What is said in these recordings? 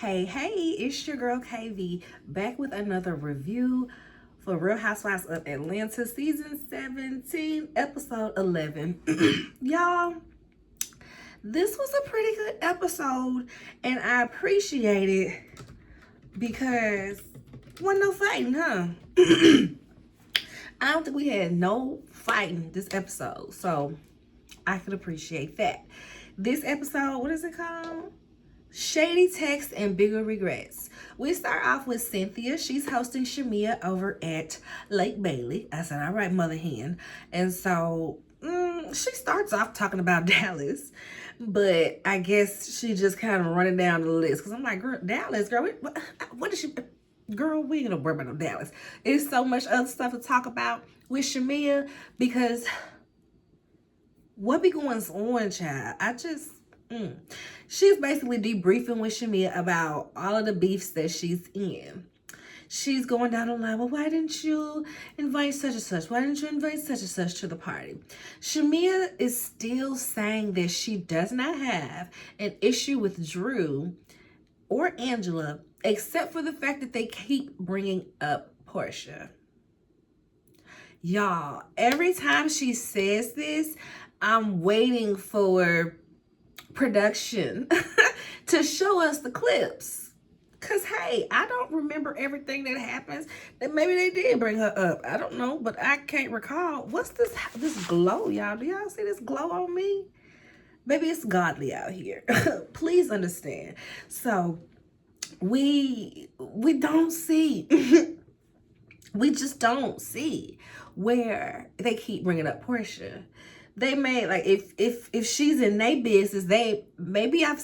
Hey, it's your girl KV back with another review for Real Housewives of Atlanta season 17, episode 11. Y'all, this was a pretty good episode and I appreciate it because wasn't no fighting, huh? I don't think we had no fighting this episode, so I could appreciate that. This episode, what is it called? Shady Texts and Bigger Regrets. We start off with Cynthia. She's hosting Shamia over at Lake Bailey. I said, all right, Mother Hen. And so she starts off talking about Dallas. But I guess she just kind of running down the list. Because I'm like, girl, Dallas, girl, what is she... Girl, we ain't gonna worry about no Dallas. There's so much other stuff to talk about with Shamia. Because what be going on, child? She's basically debriefing with Shamia about all of the beefs that she's in. She's going down the line, well, why didn't you invite such and such? Why didn't you invite such and such to the party? Shamia is still saying that she does not have an issue with Drew or Angela, except for the fact that they keep bringing up Portia. Y'all, every time she says this, I'm waiting for production to show us the clips. Cause hey, I don't remember everything that happens. That maybe they did bring her up. I don't know, but I can't recall. What's this glow, y'all? Do y'all see this glow on me? Maybe it's godly out here. Please understand. So we don't see we just don't see where they keep bringing up Portia. They may, like, if she's in their business, maybe I've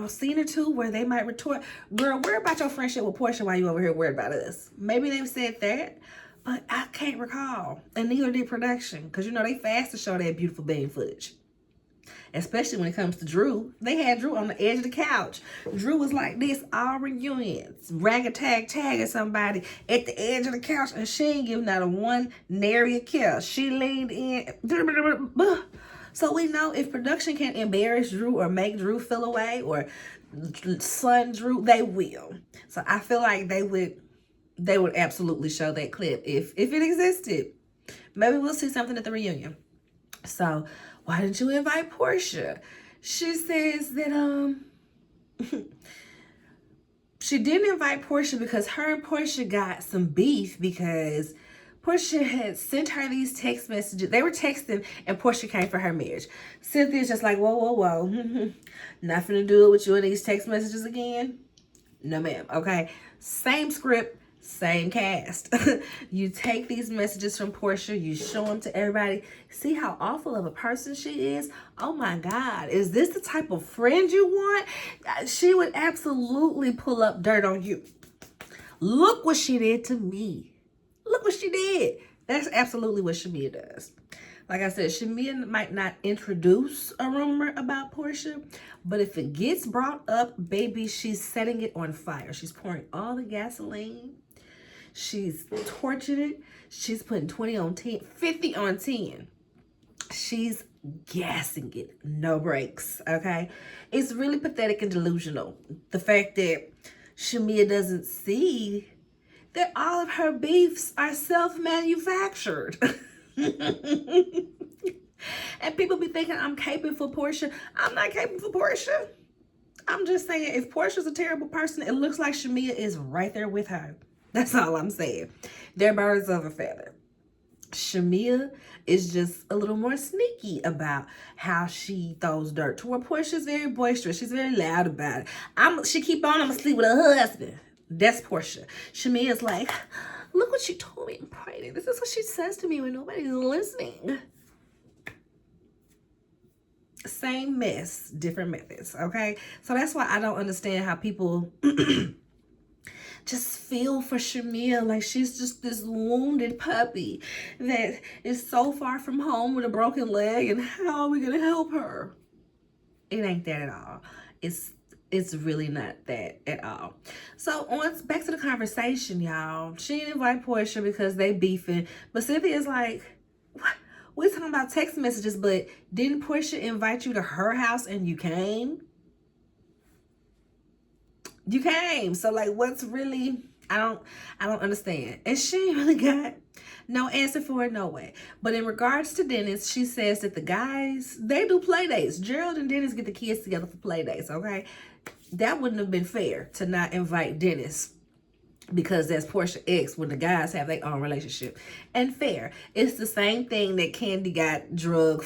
seen it too, where they might retort, girl, worry about your friendship with Portia while you over here worried about us. Maybe they've said that, but I can't recall. And neither did production, because you know they fast to show that beautiful bean footage. Especially when it comes to Drew. They had Drew on the edge of the couch. Drew was like this all reunions. Tagging somebody at the edge of the couch, and she ain't giving out a one nary a kill. She leaned in. So we know if production can embarrass Drew or make Drew feel away or son Drew, they will. So I feel like they would absolutely show that clip if it existed. Maybe we'll see something at the reunion. So why didn't you invite Portia? She says that she didn't invite Portia because her and Portia got some beef because Portia had sent her these text messages. They were texting and Portia came for her marriage. Cynthia's just like, whoa. Nothing to do with you and these text messages again? No, ma'am. Okay. Same script. Same cast. You take these messages from Portia, you show them to everybody. See how awful of a person she is? Oh my God. Is this the type of friend you want? She would absolutely pull up dirt on you. Look what she did to me. Look what she did. That's absolutely what Shamia does. Like I said, Shamia might not introduce a rumor about Portia, but if it gets brought up, baby, she's setting it on fire. She's pouring all the gasoline. She's tortured it. She's putting 20 on 10, 50 on 10. She's gassing it. No breaks, okay? It's really pathetic and delusional. The fact that Shamia doesn't see that all of her beefs are self-manufactured. And people be thinking I'm caping for Portia. I'm not caping for Portia. I'm just saying if Portia's a terrible person, it looks like Shamia is right there with her. That's all I'm saying. They're birds of a feather. Shamia is just a little more sneaky about how she throws dirt to her. Portia's very boisterous. She's very loud about it. She keep on, I'm gonna sleep with her husband. That's Portia. Shamia's like, look what she told me in private. This is what she says to me when nobody's listening. Same mess, different methods, okay? So that's why I don't understand how people just feel for Shamia like she's just this wounded puppy that is so far from home with a broken leg, and how are we gonna help her? It ain't that at all. It's really not that at all. So back to the conversation, y'all. She didn't invite Portia because they beefing, but Cynthia's like, what? We're talking about text messages, but didn't Portia invite you to her house and you came? You came. So like, what's really, I don't understand. And she really got no answer for it, no way. But in regards to Dennis, she says that the guys, they do play dates. Gerald and Dennis get the kids together for play dates, okay? That wouldn't have been fair to not invite Dennis because that's Portia X when the guys have their own relationship. And fair. It's the same thing that Candy got got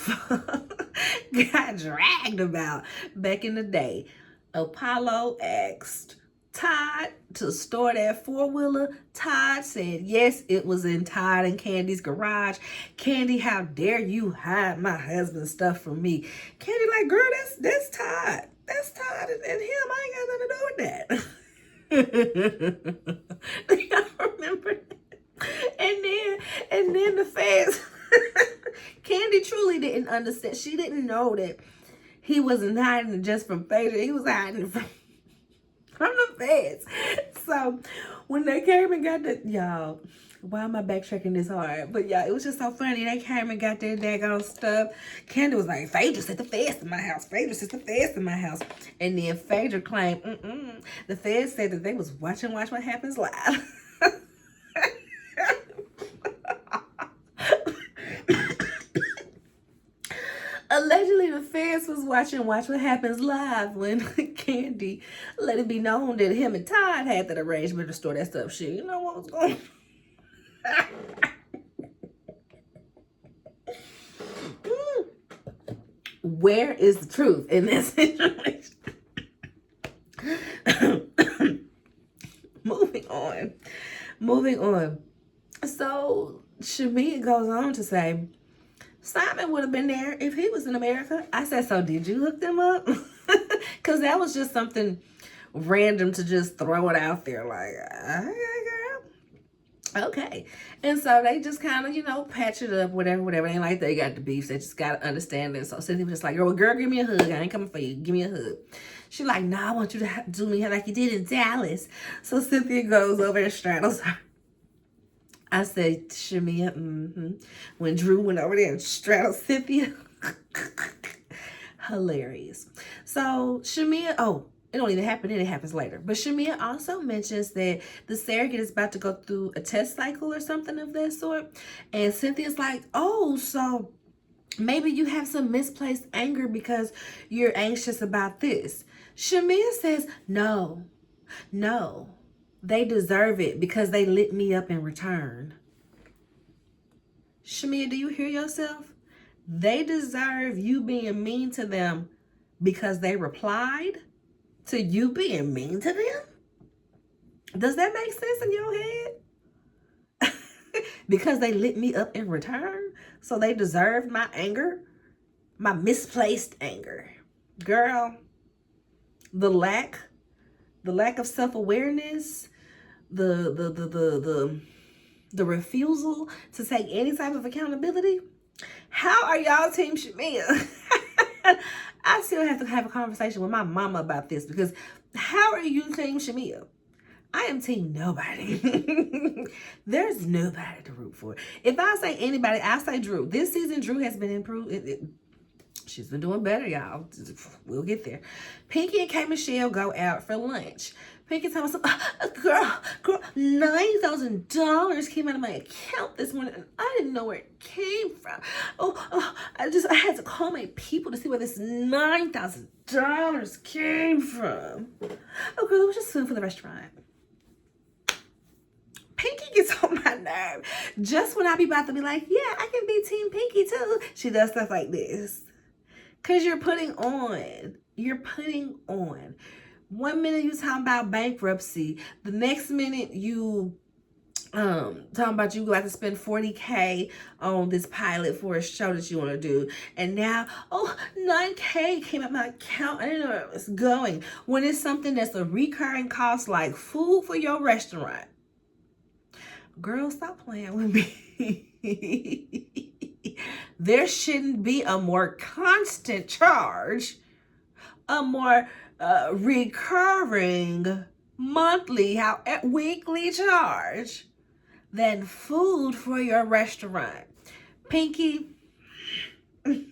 dragged about back in the day. Apollo asked Todd to store that four-wheeler. Todd said, yes, it was in Todd and Candy's garage. Candy, how dare you hide my husband's stuff from me? Candy like, girl, that's Todd. That's Todd and him. I ain't got nothing to do with that. Do y'all remember? And then the fans. Candy truly didn't understand. She didn't know that he wasn't hiding it just from Phaedra. He was hiding it from the feds. So when they came and got the, y'all, why am I backtracking this hard? But yeah, it was just so funny. They came and got their daggone stuff. Candy was like, Phaedra sent the feds in my house. Phaedra sent the feds in my house. And then Phaedra claimed, the feds said that they was watching Watch What Happens Live. Allegedly, the feds was watching Watch What Happens Live when Candy let it be known that him and Todd had that arrangement to store that stuff. Shit, you know what was going on? Where is the truth in this situation? Moving on. So, Shamia goes on to say, Simon would have been there if he was in America. I said, so did you hook them up? Because that was just something random to just throw it out there. Like, okay, girl. Okay. And so they just kind of, patch it up, whatever. Ain't like they got the beef. They just got to understand it. So Cynthia was just like, girl, give me a hug. I ain't coming for you. Give me a hug. She like, nah, I want you to do me like you did in Dallas. So Cynthia goes over and straddles her. I said, Shamia, when Drew went over there and straddled Cynthia. Hilarious. So Shamia, it don't even happen, it happens later. But Shamia also mentions that the surrogate is about to go through a test cycle or something of that sort. And Cynthia's like, so maybe you have some misplaced anger because you're anxious about this. Shamia says, no. They deserve it because they lit me up in return. Shamia, do you hear yourself? They deserve you being mean to them because they replied to you being mean to them? Does that make sense in your head? Because they lit me up in return? So they deserved my anger? My misplaced anger. Girl, the lack of self-awareness, the refusal to take any type of accountability. How are y'all team Shamia? I still have to have a conversation with my mama about this because how are you team Shamia? I am team nobody. There's nobody to root for. If I say anybody, I say Drew. This season, Drew has been improved. She's been doing better, y'all. We'll get there. Pinky and K. Michelle go out for lunch. Pinky tells us, girl, $9,000 came out of my account this morning, and I didn't know where it came from. I had to call my people to see where this $9,000 came from. Oh, girl, it was just food for the restaurant. Pinky gets on my nerve. Just when I be about to be like, yeah, I can be Team Pinky too, she does stuff like this. Because you're putting on. 1 minute you talking about bankruptcy. The next minute you talking about you got to spend $40K on this pilot for a show that you want to do. And now, $9K came out my account. I didn't know where it was going. When it's something that's a recurring cost like food for your restaurant. Girl, stop playing with me. There shouldn't be a more constant charge, a more recurring monthly, weekly charge than food for your restaurant. Pinky, they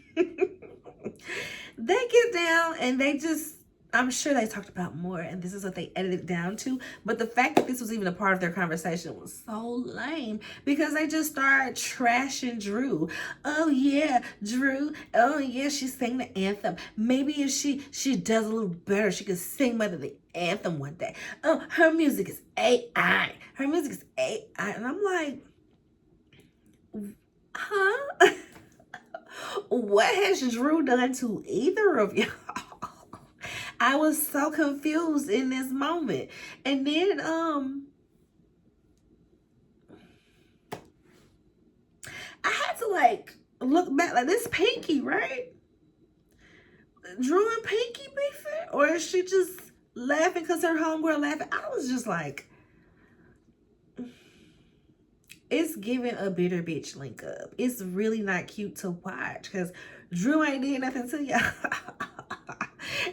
get down and they just I'm sure they talked about more, and this is what they edited it down to. But the fact that this was even a part of their conversation was so lame, because they just started trashing Drew. Oh yeah, Drew. Oh yeah, she sang the anthem. Maybe if she does a little better, she could sing better the anthem one day. Oh, her music is AI. Her music is AI, and I'm like, huh? What has Drew done to either of y'all? I was so confused in this moment. And then I had to like look back, like, this Pinky, right? Drew and Pinky beefing? Or is she just laughing because her homegirl laughing? I was just like, it's giving a bitter bitch link up. It's really not cute to watch, because Drew ain't did nothing to y'all.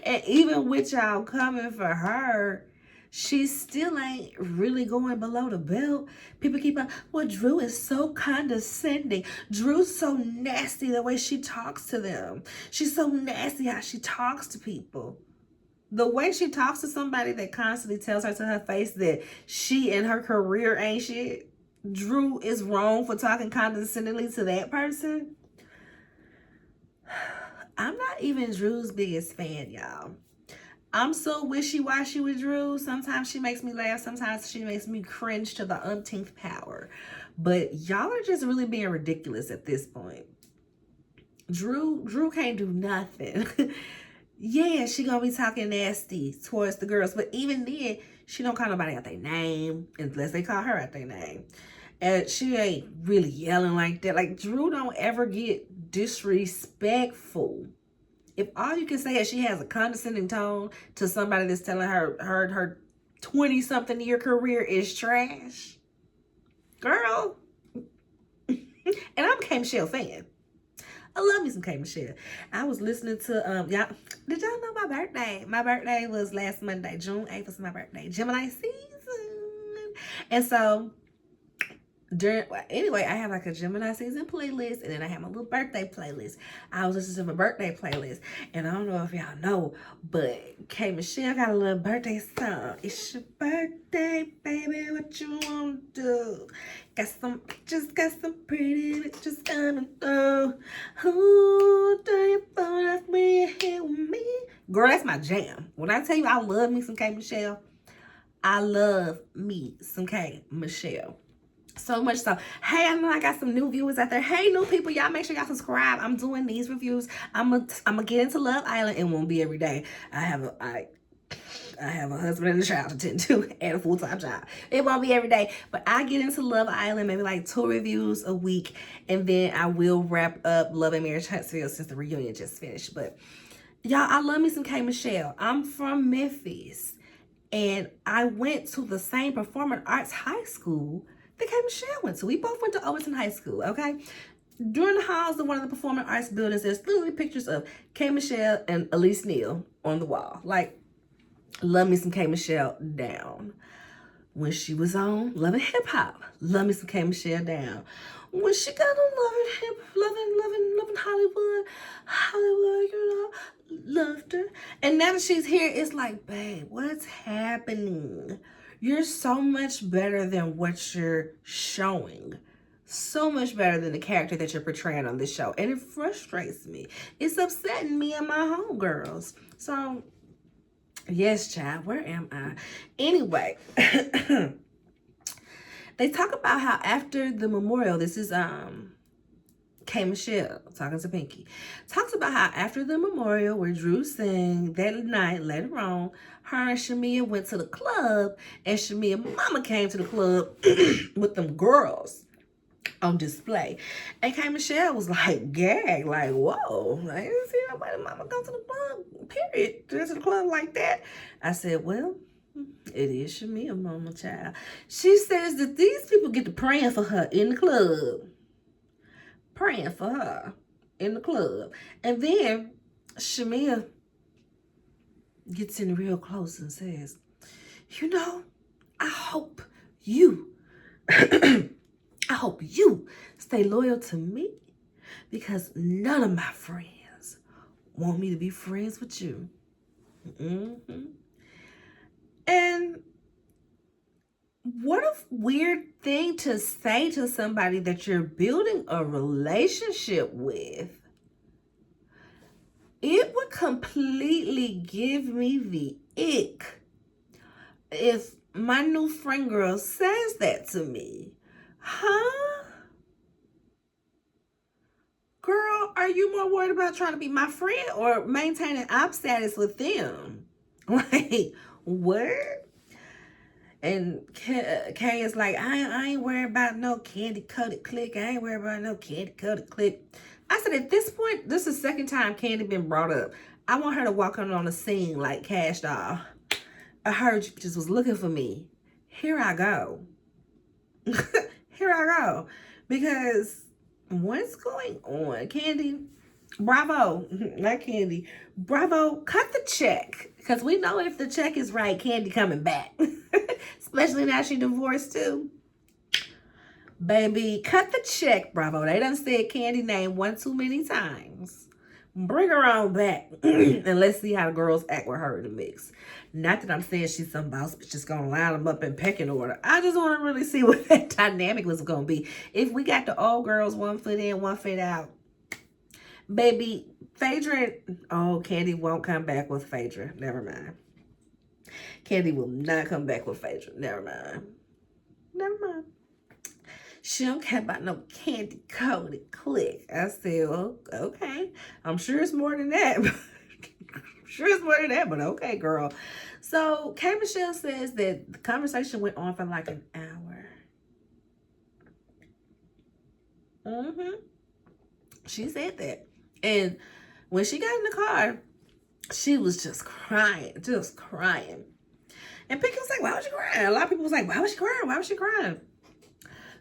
And even with y'all coming for her, she still ain't really going below the belt. People keep on, well, Drew is so condescending. Drew's so nasty the way she talks to them. She's so nasty how she talks to people. The way she talks to somebody that constantly tells her to her face that she and her career ain't shit, Drew is wrong for talking condescendingly to that person. I'm not even Drew's biggest fan, y'all. I'm so wishy-washy with Drew. Sometimes she makes me laugh. Sometimes she makes me cringe to the umpteenth power. But y'all are just really being ridiculous at this point. Drew can't do nothing. Yeah, she gonna be talking nasty towards the girls. But even then, she don't call nobody out their name unless they call her out their name. And she ain't really yelling like that. Like, Drew don't ever get disrespectful. If all you can say is she has a condescending tone to somebody that's telling her 20-something year career is trash, girl. And I'm a K Michelle fan. I love me some K Michelle. I was listening to y'all. Did y'all know my birthday? My birthday was last Monday. June 8th was my birthday. Gemini season. And so anyway, I have like a Gemini season playlist, and then I have my little birthday playlist. I was listening to my birthday playlist, and I don't know if y'all know, but K Michelle got a little birthday song. It's your birthday, baby, what you want to do? Got some pictures, got some pretty pictures coming through. Who do you phone up when you're here with me? Girl, that's my jam. When I tell you I love me some K Michelle, I love me some K Michelle. So much so. Hey, I know I got some new viewers out there. Hey, new people, y'all make sure y'all subscribe. I'm doing these reviews. I'm gonna get into Love Island. It won't be every day. I have a husband and a child to tend to and a full-time job. It won't be every day, but I get into Love Island, maybe like 2 reviews a week, and then I will wrap up Love and Marriage Huntsville since the reunion just finished. But y'all, I love me some K Michelle. I'm from Memphis, and I went to the same performing arts high school that K Michelle went to. We both went to Overton High School, okay? During the halls of one of the performing arts buildings, there's literally pictures of K Michelle and Elise Neal on the wall. Like, love me some K Michelle down. When she was on Love and Hip Hop, love me some K Michelle down. When she got on Loving Hollywood, you know, loved her. And now that she's here, it's like, babe, what's happening? You're so much better than what you're showing. So much better than the character that you're portraying on this show. And it frustrates me. It's upsetting me and my homegirls. So, yes, child, where am I? Anyway, they talk about how after the memorial, this is K Michelle talking to Pinky, talks about how after the memorial where Drew sang that night later on, her and Shamia went to the club, and Shamia mama came to the club with them girls on display. And K Michelle was like, gag, like, whoa, I didn't see nobody mama go to the club, period, to the club like that. I said, well, it is Shamia mama, child. She says that these people get to praying for her in the club. Praying for her in the club. And then Shamia gets in real close and says, you know, I hope you stay loyal to me, because none of my friends want me to be friends with you. Mm-hmm. And what a weird thing to say to somebody that you're building a relationship with. It would completely give me the ick if my new friend girl says that to me. Huh? Girl, are you more worried about trying to be my friend or maintaining op status with them? Like, what? And Kay is like, I ain't worried about no candy coated click. I ain't worried about no candy coated click. I said, at this point, this is the second time Candy been brought up. I want her to walk on the scene like Cash Doll. I heard you just was looking for me. Here I go. Here I go. Because what's going on? Candy, bravo. Not Candy. Bravo, cut the check. Because we know if the check is right, Candy coming back. Especially now she divorced too. Baby, cut the check, Bravo. They done said Candy name one too many times. Bring her on back. And let's see how the girls act with her in the mix. Not that I'm saying she's some boss bitch just gonna line them up in pecking order. I just want to really see what that dynamic was gonna be. If we got the old girls 1 foot in, 1 foot out. Baby, Phaedra, oh, Candy won't come back with Phaedra. Never mind. Candy will not come back with Phaedra. Never mind. Never mind. She don't care about no candy coated click. I said, well, okay. I'm sure it's more than that. But okay, girl. So K Michelle says that the conversation went on for like an hour. She said that. And when she got in the car, she was just crying. And Pinky was like, why was she crying? A lot of people was like, why was she crying?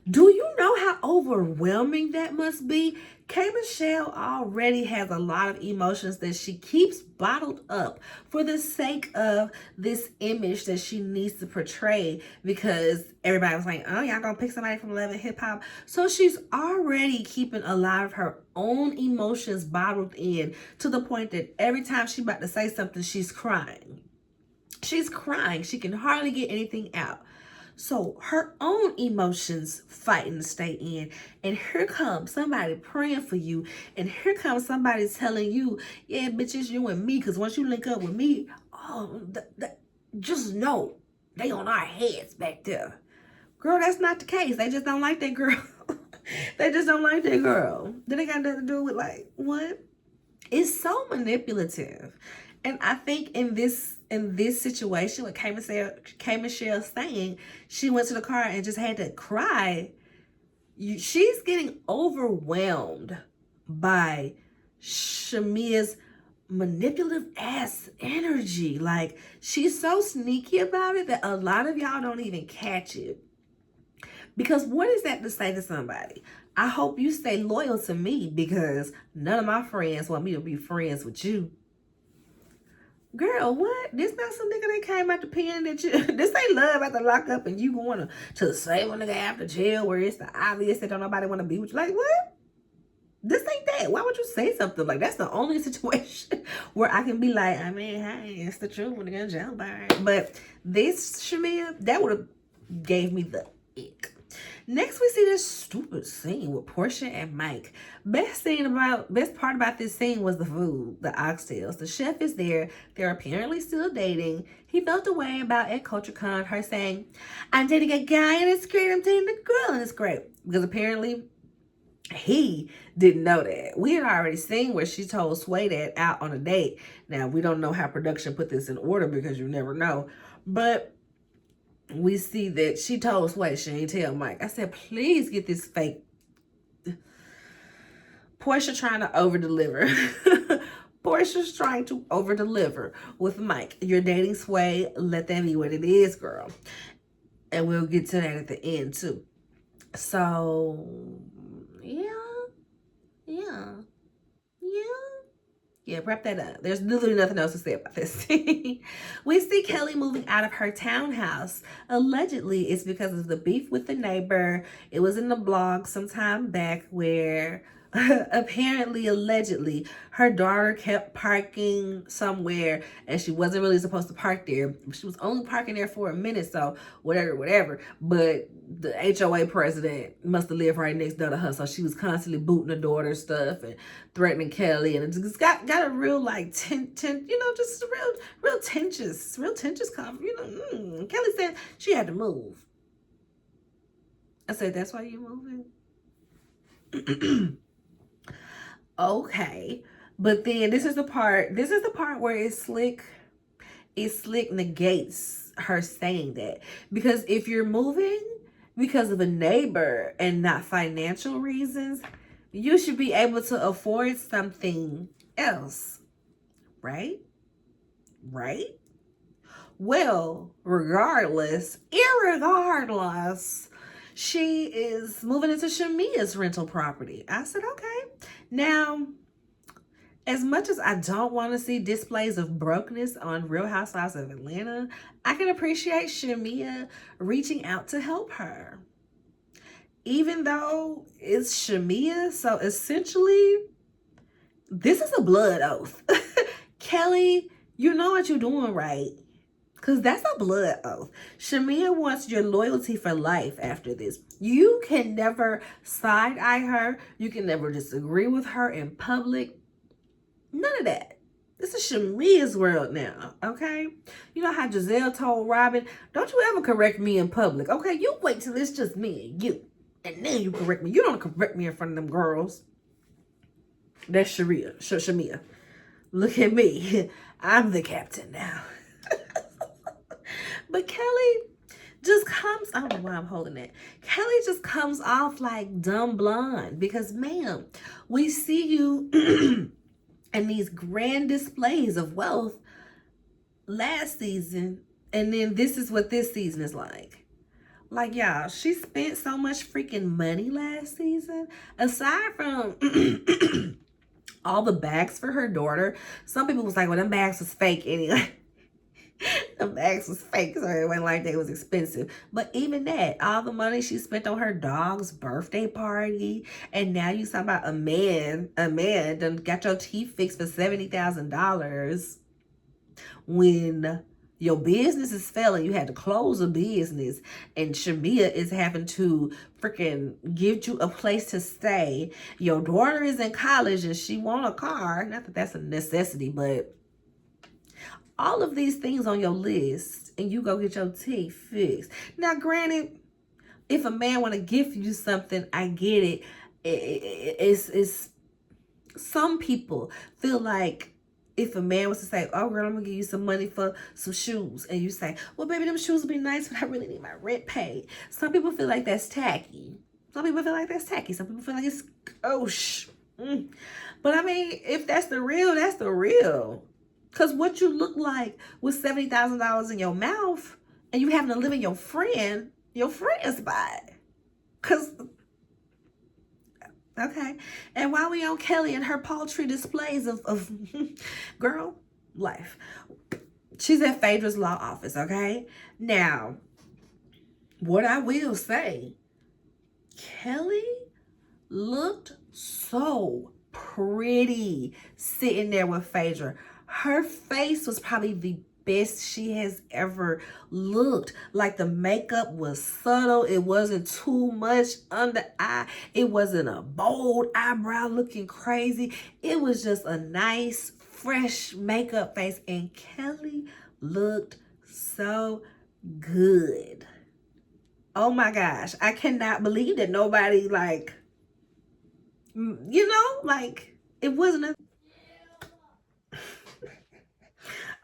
Do you know how overwhelming that must be? K Michelle already has a lot of emotions that she keeps bottled up for the sake of this image that she needs to portray, because everybody was like, oh, y'all gonna pick somebody from Love and Hip Hop. So she's already keeping a lot of her own emotions bottled in, to the point that every time she's about to say something, she's crying. She can hardly get anything out. So her own emotions fighting to stay in. And here comes somebody praying for you. And here comes somebody telling you, yeah, bitch, it's you and me. Because once you link up with me, just know they on our heads back there. Girl, that's not the case. They just don't like that girl. They just don't like that girl. Then they got nothing to do with like, what? It's so manipulative. And I think in this situation with K Michelle saying she went to the car and just had to cry, she's getting overwhelmed by Shamia's manipulative ass energy. Like, she's so sneaky about it that a lot of y'all don't even catch it. Because what is that to say to somebody? I hope you stay loyal to me, because none of my friends want me to be friends with you. Girl, what? This not some nigga that came out the pen that you... This ain't love at the lockup and you going to save a nigga after jail where it's the obvious that don't nobody want to be with you. Like, what? This ain't that. Why would you say something like that's the only situation where I can be like, I mean, hey, it's the truth when they're jail bar. But this, Shamia, that would have gave me the ick. Next, we see this stupid scene with Portia and Mike. Best part about this scene was the food, the oxtails. The chef is there. They're apparently still dating. He felt a way about at CultureCon, her saying, I'm dating a guy and it's great. I'm dating a girl and it's great. Because apparently he didn't know that. We had already seen where she told Sway that out on a date. Now, we don't know how production put this in order because you never know. But we see that she told Sway, she ain't tell Mike. I said, please get this fake. Portia trying to over-deliver. Portia's trying to over-deliver with Mike. You're dating Sway. Let that be what it is, girl. And we'll get to that at the end, too. So, yeah. Yeah, wrap that up. There's literally nothing else to say about this. We see Kelly moving out of her townhouse. Allegedly, it's because of the beef with the neighbor. It was in the blog some time back where apparently, allegedly, her daughter kept parking somewhere and she wasn't really supposed to park there. She was only parking there for a minute, so whatever. But the HOA president must have lived right next door to her, so she was constantly booting her daughter's stuff and threatening Kelly, and it just got a real like just a real tensions conversation. Kelly said she had to move. I said, that's why you're moving? Okay. But then this is the part where it's slick negates her saying that. Because if you're moving because of a neighbor and not financial reasons, you should be able to afford something else. Right? Well, irregardless, she is moving into Shamia's rental property. I said, okay. Now, as much as I don't want to see displays of brokenness on Real Housewives of Atlanta, I can appreciate Shamia reaching out to help her. Even though it's Shamia, so essentially, this is a blood oath. Kelly, you know what you're doing, right? Because that's a blood oath. Shamia wants your loyalty for life after this. You can never side-eye her. You can never disagree with her in public. None of that. This is Shamia's world now, okay? You know how Giselle told Robin, don't you ever correct me in public, okay? You wait till it's just me and you. And then you correct me. You don't correct me in front of them girls. That's Shamia. Look at me. I'm the captain now. But Kelly just comes, I don't know why I'm holding it. Kelly just comes off like dumb blonde because, ma'am, we see you in these grand displays of wealth last season, and then this is what this season is like. Like, y'all, she spent so much freaking money last season. Aside from all the bags for her daughter, some people was like, well, them bags was fake anyway. The bags was fake, so it wasn't like they was expensive. But even that, all the money she spent on her dog's birthday party, and now you talking about a man done got your teeth fixed for $70,000 when your business is failing. You had to close a business, and Shamia is having to freaking give you a place to stay. Your daughter is in college and she want a car. Not that that's a necessity, but all of these things on your list, and you go get your teeth fixed. Now, granted, if a man want to gift you something, I get it. It's some people feel like if a man was to say, oh, girl, I'm going to give you some money for some shoes, and you say, well, baby, them shoes would be nice, but I really need my rent paid. Some people feel like that's tacky. Some people feel like it's gauche. But I mean, if that's the real, that's the real. Because what you look like with $70,000 in your mouth and you having to live in your friend's spot. Because, okay. And while we on Kelly and her paltry displays of girl, life. She's at Phaedra's law office, okay? Now, what I will say, Kelly looked so pretty sitting there with Phaedra. Her face was probably the best she has ever looked. Like, the makeup was subtle. It wasn't too much under eye. It wasn't a bold eyebrow looking crazy. It was just a nice, fresh makeup face. And Kelly looked so good. Oh my gosh. I cannot believe that nobody, like, it wasn't a...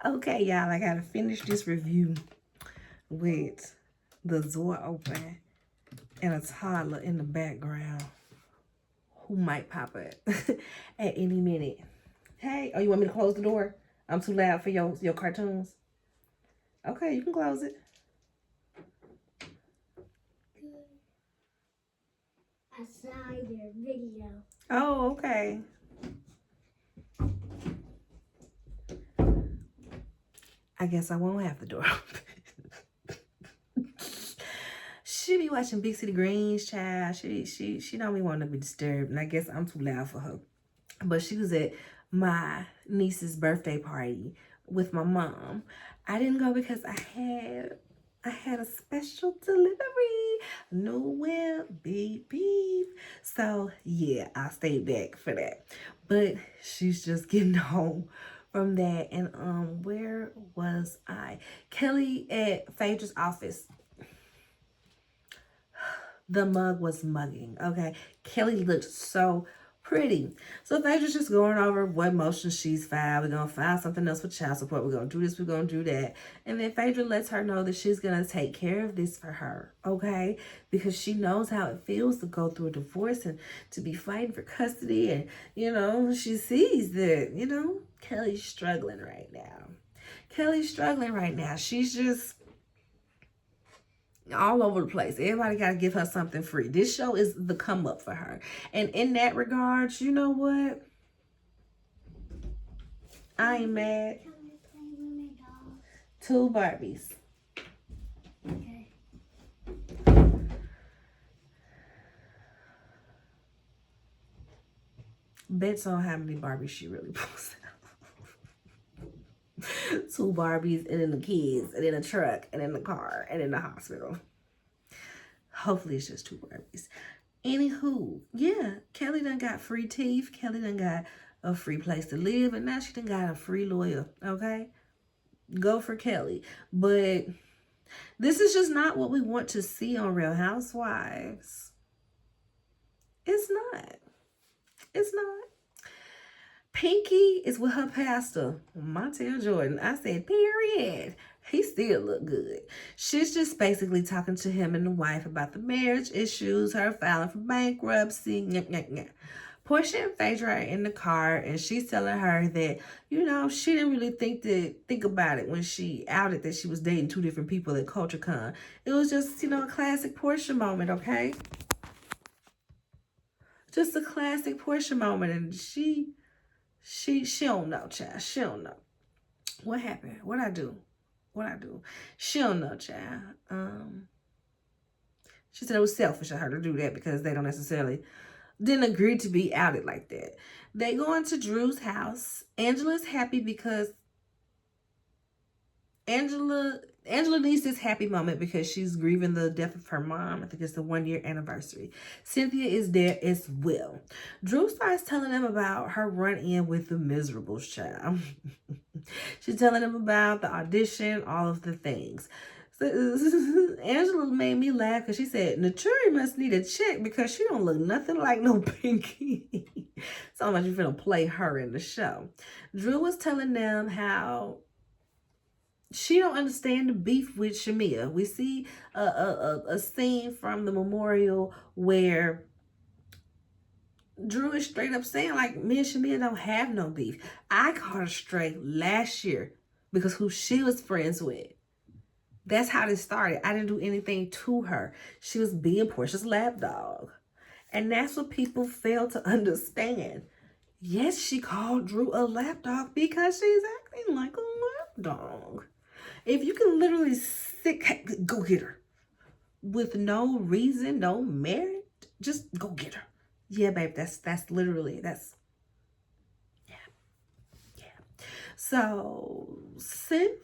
Okay, y'all, I gotta finish this review with the door open and a toddler in the background who might pop up at any minute. Hey, oh, you want me to close the door? I'm too loud for your cartoons? Okay, you can close it. I saw your video. Oh, okay. I guess I won't have the door open. she be watching Big City Greens, child. She don't be wanting to be disturbed, and I guess I'm too loud for her. But she was at my niece's birthday party with my mom. I didn't go because I had a special delivery. New whip, beep beep. So yeah, I stayed back for that. But she's just getting home from that. And where was I? Kelly at Phaedra's office. The mug was mugging. Okay. Kelly looked so pretty. So Phaedra's just going over what motions she's filed. We're going to file something else with child support. We're going to do this. We're going to do that. And then Phaedra lets her know that she's going to take care of this for her. Okay. Because she knows how it feels to go through a divorce and to be fighting for custody. And, you know, she sees that, you know, Kelly's struggling right now. Kelly's struggling right now. She's just all over the place. Everybody got to give her something free. This show is the come up for her. And in that regard, you know what? I ain't mad. Can we play with my dog? 2 Barbies. Okay. Bets on how many Barbies she really pulls out. 2 Barbies, and then the kids, and then a truck, and then the car, and then the hospital. Hopefully it's just 2 Barbies. Anywho, yeah, Kelly done got free teeth. Kelly done got a free place to live, and now she done got a free lawyer, okay? Go for Kelly. But this is just not what we want to see on Real Housewives. It's not. It's not. Pinky is with her pastor, Montel Jordan. I said, period. He still look good. She's just basically talking to him and the wife about the marriage issues, her filing for bankruptcy. Portia and Phaedra are in the car, and she's telling her that, you know, she didn't really think about it when she outed that she was dating 2 different people at CultureCon. It was just, you know, a classic Portia moment, okay? Just a classic Portia moment, and she don't know, child. She don't know. What happened? What I do? She don't know, child. She said it was selfish of her to do that because they don't necessarily didn't agree to be outed like that. They go into Drew's house. Angela's happy because Angela needs this happy moment because she's grieving the death of her mom. I think it's the 1-year anniversary. Cynthia is there as well. Drew starts telling them about her run-in with the Miserables child. She's telling them about the audition, all of the things. So, Angela made me laugh because she said, Naturi must need a check because she don't look nothing like no Pinky. So much you finna play her in the show. Drew was telling them how she don't understand the beef with Shamia. We see a scene from the memorial where Drew is straight up saying, like, me and Shamia don't have no beef. I caught her straight last year because who she was friends with. That's how this started. I didn't do anything to her. She was being Portia's lapdog. And that's what people fail to understand. Yes, she called Drew a lapdog because she's acting like a lapdog. If you can literally go get her with no reason, no merit, just go get her. Yeah, babe, that's literally, yeah. So, Cynthia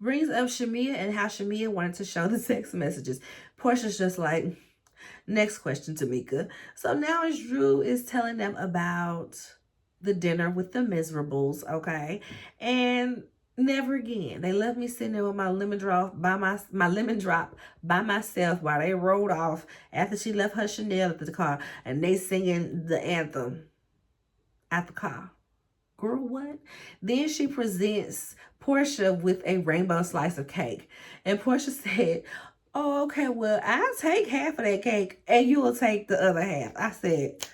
brings up Shamia and how Shamia wanted to show the text messages. Portia's just like, next question, Tamika. So now as Drew is telling them about the dinner with the Miserables, okay? And never again. They left me sitting there with my lemon drop by myself while they rolled off after she left her Chanel at the car and they singing the anthem at the car. Girl, what? Then she presents Portia with a rainbow slice of cake. And Portia said, oh, okay, well, I'll take half of that cake and you will take the other half. I said,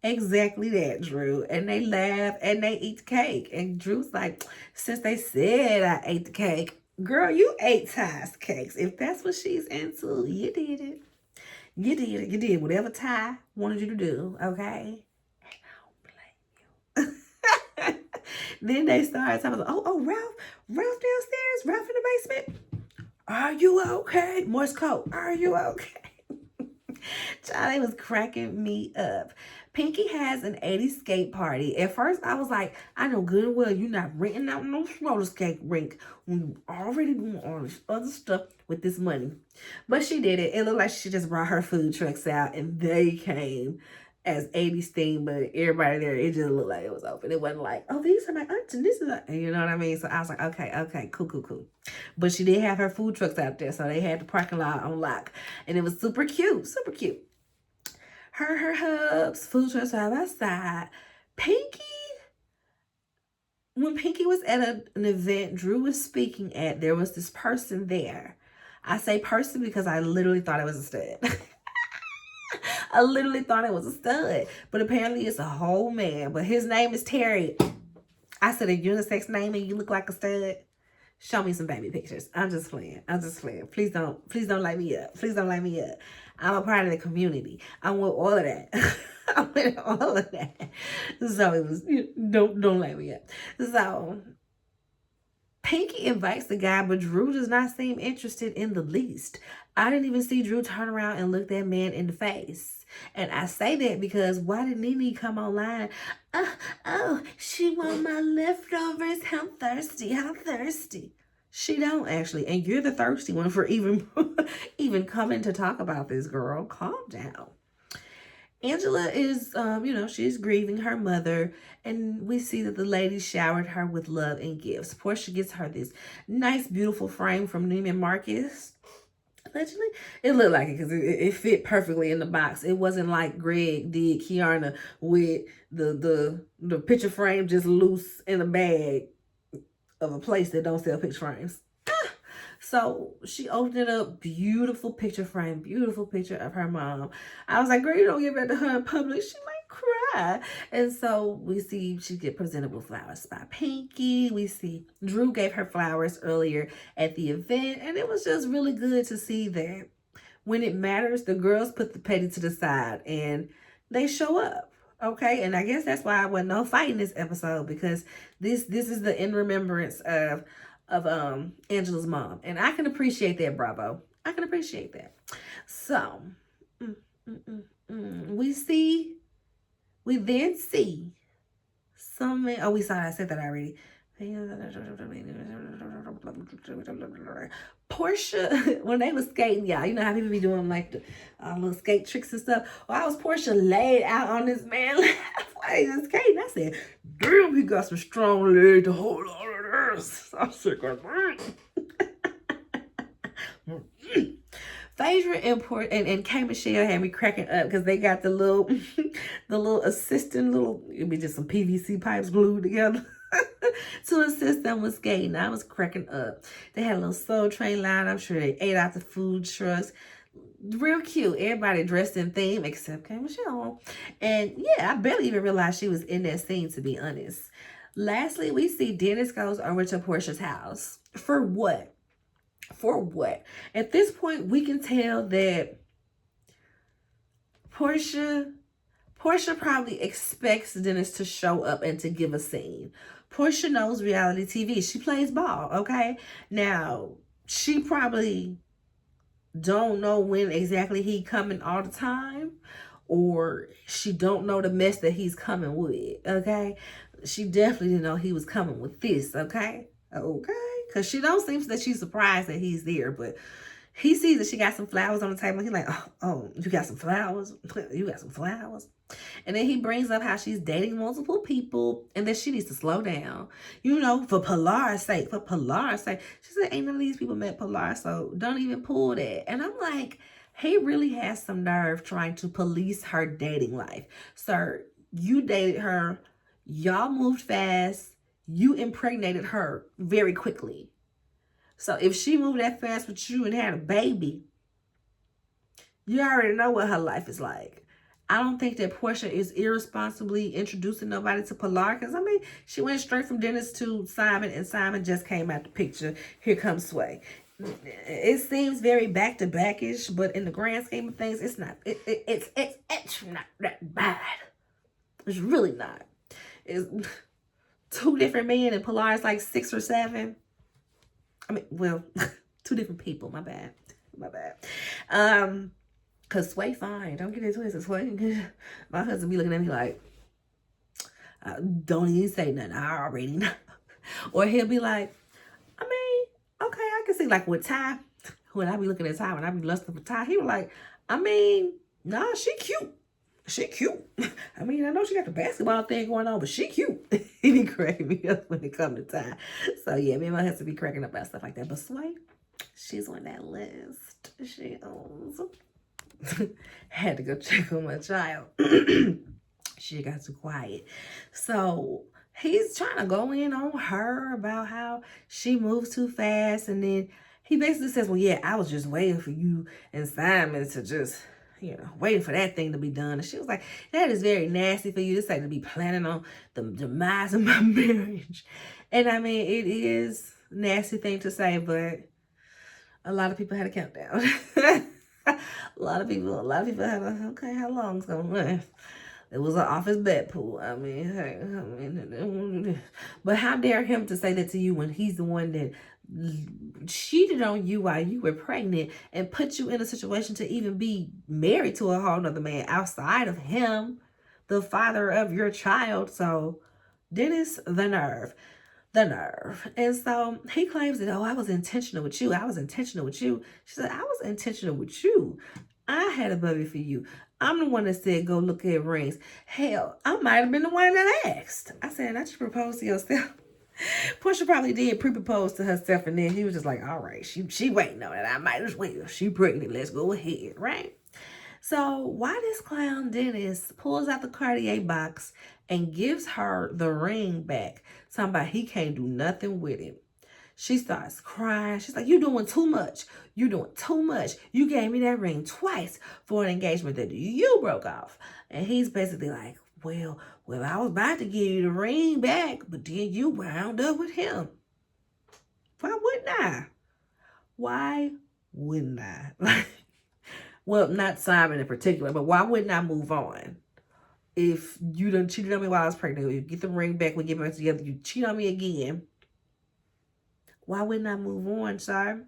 exactly that, Drew. And they laugh and they eat the cake. And Drew's like, since they said I ate the cake, girl, you ate Ty's cakes. If that's what she's into, you did it. You did it. You did whatever Ty wanted you to do, okay? And I don't blame you. Then they started talking about, oh, Ralph downstairs, Ralph in the basement. Are you okay? Morse code. Are you okay? Child, it was cracking me up. Pinky has an 80s skate party. At first, I was like, I know good and well you're not renting out no roller skate rink when you already doing all this other stuff with this money. But she did it. It looked like she just brought her food trucks out and they came as 80s theme, but everybody there, it just looked like it was open. It wasn't like, oh, these are my aunts and this is, you know what I mean? So I was like, okay, cool. But she did have her food trucks out there, so they had the parking lot on lock. And it was super cute. Her hubs, food trucks side by side. Pinky, when Pinky was at an event Drew was speaking at, there was this person there. I say person because I literally thought it was a stud. I literally thought it was a stud. But apparently it's a whole man. But his name is Terry. I said a unisex name and you look like a stud. Show me some baby pictures. I'm just playing. Please don't light me up. I'm a part of the community. I want all of that. I want all of that. So it was, don't light me up. So Pinky invites the guy, but Drew does not seem interested in the least. I didn't even see Drew turn around and look that man in the face. And I say that because why did Nene come online? Oh, she want my leftovers. How thirsty. She don't actually. And you're the thirsty one for even coming to talk about this, girl. Calm down. Angela is, she's grieving her mother, and we see that the lady showered her with love and gifts. Portia gets her this nice, beautiful frame from Neiman Marcus. Allegedly, it looked like it because it fit perfectly in the box. It wasn't like Greg did Kiana with the picture frame just loose in a bag of a place that don't sell picture frames. So she opened it up, beautiful picture frame, beautiful picture of her mom. I was like, girl, you don't give that to her in public, she might cry. And so we see she get presented with flowers by Pinky. We see Drew gave her flowers earlier at the event. And it was just really good to see that when it matters, the girls put the petty to the side and they show up. Okay, and I guess that's why I wasn't no fighting this episode, because this is the in remembrance of Angela's mom, and I can appreciate that. Bravo, I can appreciate that. So we then see something. Oh, we saw that. I said that already. Portia, when they was skating, y'all, you know how people be doing like the little skate tricks and stuff. Well, I was Portia laid out on this man while he was skating. I said, damn, he got some strong legs to hold all of this. I'm sick of it. Phaedra and K Michelle had me cracking up because they got the little assistant it'd be just some PVC pipes glued together to assist them with skating. I was cracking up. They had a little Soul Train line. I'm sure they ate out the food trucks. Real cute. Everybody dressed in theme except K Michelle. And yeah, I barely even realized she was in that scene, to be honest. Lastly, we see Dennis goes over to Portia's house. For what? At this point, we can tell that Portia probably expects Dennis to show up and to give a scene. Portia knows reality TV. She plays ball, okay? Now, she probably don't know when exactly he coming all the time, or she don't know the mess that he's coming with, okay? She definitely didn't know he was coming with this, okay? Because she don't seem that she's surprised that he's there, but he sees that she got some flowers on the table. He's like, oh, you got some flowers? You got some flowers? And then he brings up how she's dating multiple people and that she needs to slow down. For Pilar's sake. She said, ain't none of these people met Pilar, so don't even pull that. And I'm like, he really has some nerve trying to police her dating life. Sir, you dated her. Y'all moved fast. You impregnated her very quickly. So if she moved that fast with you and had a baby, you already know what her life is like. I don't think that Portia is irresponsibly introducing nobody to Pilar, because, she went straight from Dennis to Simon, and Simon just came out the picture. Here comes Sway. It seems very back-to-back-ish, but in the grand scheme of things, it's not. It's not that bad. It's really not. It's two different men, and Pilar's like 6 or 7. Two different people. My bad. Cause Sway fine. Don't get it twisted. Sway. My husband be looking at me like, don't even say nothing. I already know. Or he'll be like, I mean, okay, I can see like with Ty. When I be looking at Ty, when I be lusting for Ty, he was like, I mean, nah, she cute. She cute. I mean, I know she got the basketball thing going on, but she cute. He be cracking me up when it come to Ty. So yeah, me and my husband be cracking up about stuff like that. But Sway, she's on that list. She owns. Had to go check on my child. She got too quiet. So he's trying to go in on her about how she moves too fast. And then he basically says, well, yeah, I was just waiting for you and Simon to just, waiting for that thing to be done. And she was like, that is very nasty for you to say, to be planning on the demise of my marriage. And I mean, it is a nasty thing to say, but a lot of people had a countdown. A lot of people had okay, how long it's gonna last? It was an office bed pool. I mean, but how dare him to say that to you when he's the one that cheated on you while you were pregnant and put you in a situation to even be married to a whole nother man outside of him, the father of your child. So Dennis, the nerve. And so he claims that, I was intentional with you. She said, I was intentional with you. I had a baby for you. I'm the one that said, go look at rings. Hell, I might have been the one that asked. I said, not you propose to yourself. Portia probably did pre-propose to herself, and then he was just like, all right, she waiting on it. I might as well. She pregnant. Let's go ahead, right? So why this clown Dennis pulls out the Cartier box and gives her the ring back, talking about he can't do nothing with it. She starts crying. She's like, you doing too much. You gave me that ring twice for an engagement that you broke off. And he's basically like, well, I was about to give you the ring back, but then you wound up with him. Why wouldn't I? Well, not Simon in particular, but why wouldn't I move on? If you done cheated on me while I was pregnant, you get the ring back, we get back together, you cheat on me again, why wouldn't I move on, sir?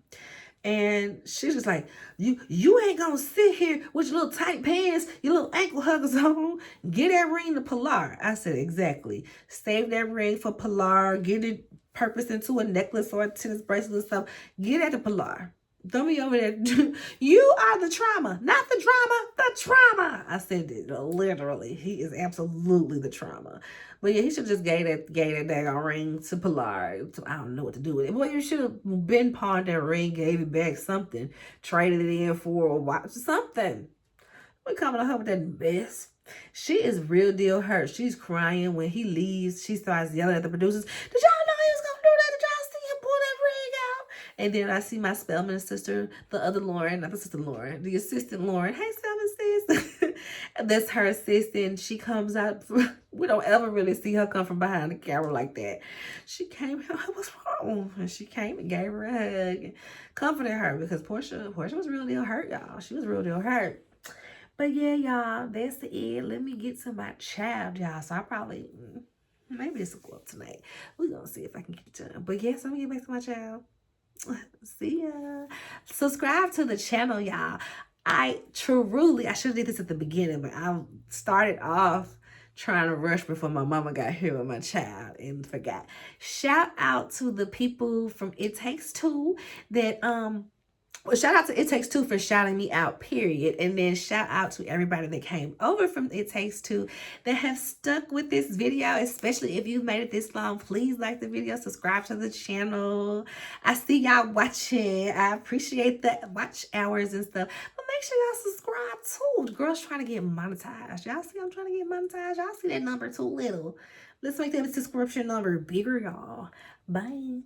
And she's just like, you ain't gonna sit here with your little tight pants, your little ankle huggers on, get that ring to Pilar. I said, exactly. Save that ring for Pilar, get it purposed into a necklace or a tennis bracelet or something. Get it to Pilar. Don't be over there. You are the trauma, not the drama, the trauma. I said it literally. He is absolutely the trauma. But yeah, he should just gave that daggone ring to Pilar. I don't know what to do with it. Boy, you should have been pawned that ring, gave it back, something. Traded it in for a watch, something. We coming to her with that mess. She is real deal hurt. She's crying when he leaves. She starts yelling at the producers. Did y'all know he was going to do that? Did y'all see him pull that ring out? And then I see my Spelman sister, the other Lauren, not the sister Lauren, the assistant Lauren. Hey, Spelman sis. That's her assistant. She comes out. We don't ever really see her come from behind the camera like that. She came, what's wrong? And she came and gave her a hug and comforted her because Portia was real deal hurt, y'all. She was real deal hurt. But yeah, y'all, that's the end. Let me get to my child, y'all. So I probably, maybe this will go up tonight. We're going to see if I can get it done. But yes, I'm going to get back to my child. See ya. Subscribe to the channel, y'all. I should have did this at the beginning, but I started off trying to rush before my mama got here with my child and forgot. Shout out to the people from It Takes Two that, well, shout out to It Takes Two for shouting me out, period. And then shout out to everybody that came over from It Takes Two that have stuck with this video, especially if you've made it this long. Please like the video, subscribe to the channel. I see y'all watching. I appreciate the watch hours and stuff. But make sure y'all subscribe too. The girl's trying to get monetized. Y'all see I'm trying to get monetized? Y'all see that number too little? Let's make that subscription number bigger, y'all. Bye.